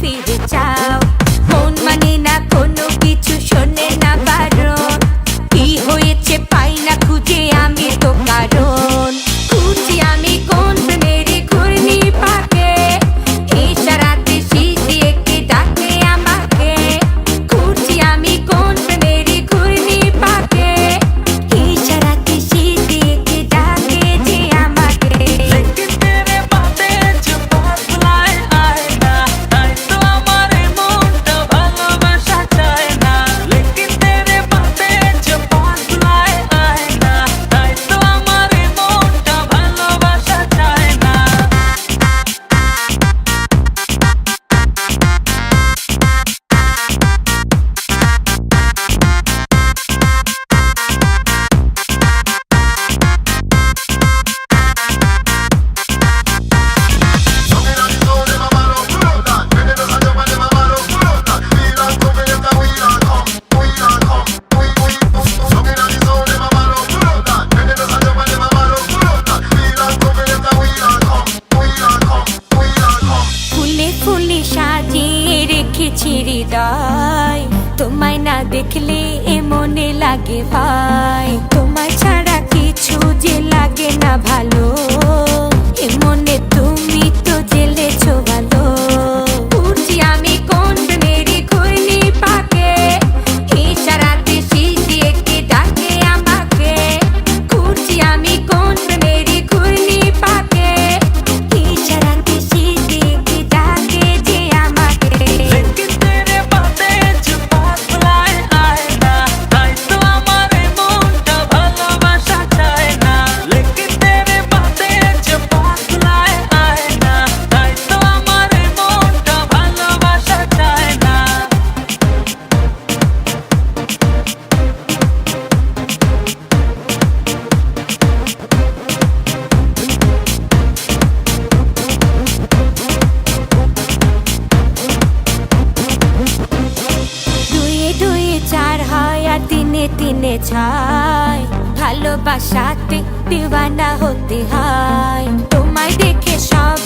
ফিরে যাও। মন মানে না কোনো কিছু, শোনে না বারণ। কি হয়েছে পাই না খুঁজে আমি তো কারণ। খুঁজি আমি কোন প্রেমের ঘূর্ণি পাকে, ইশারাতে শীষ দিয়ে কে ডাকে আমাকে। খুঁজি আমি কোন প্রেমের ঘূর্ণি পাকে, ইশারাতে শীষ দিয়ে কে ডাকে যে আমাকে। लेकिन तेरे बातें जो बदलाए आए ना, তাই তো আমার মনটা ভালোবাসা চায় না। लेकिन तेरे बातें जो बदलाए आए ना, তাই তো আমার মনটা ভালোবাসা চায় না। ফুলে ফুলে সাজিয়ে রেখেছি হৃদয়, তোমায় না দেখলে এ মনে লাগে ভাই। তোমায় ছাড়া কিছু যে লাগে না ভালো, এ মনে তুমি তো জেলেছো ভালো। খুঁজি আমি কোন প্রেমের ঘূর্ণি পাকে, ইশারাতে শীষ দিয়ে কে ডাকে আমাকে। খুঁজি আমি কোন প্রেমের ঘূর্ণি পাকে, ইশারাতে শীষ দিয়ে কে ডাকে যে আমাকে। लेकिन तेरे बातें जो बदलाए आए ना, তাই তো আমার মনটা ভালোবাসা চায় না। लेकिन तेरे बातें जो बदलाए आए ना, তাই তো আমার মনটা ভালোবাসা চায় না। দুয়ে দুয়ে চার হয় আর তিনে তিনে ছয়, ভালোবাসাতে দিওয়ানা হতে হয়। তোমায় দেখে সব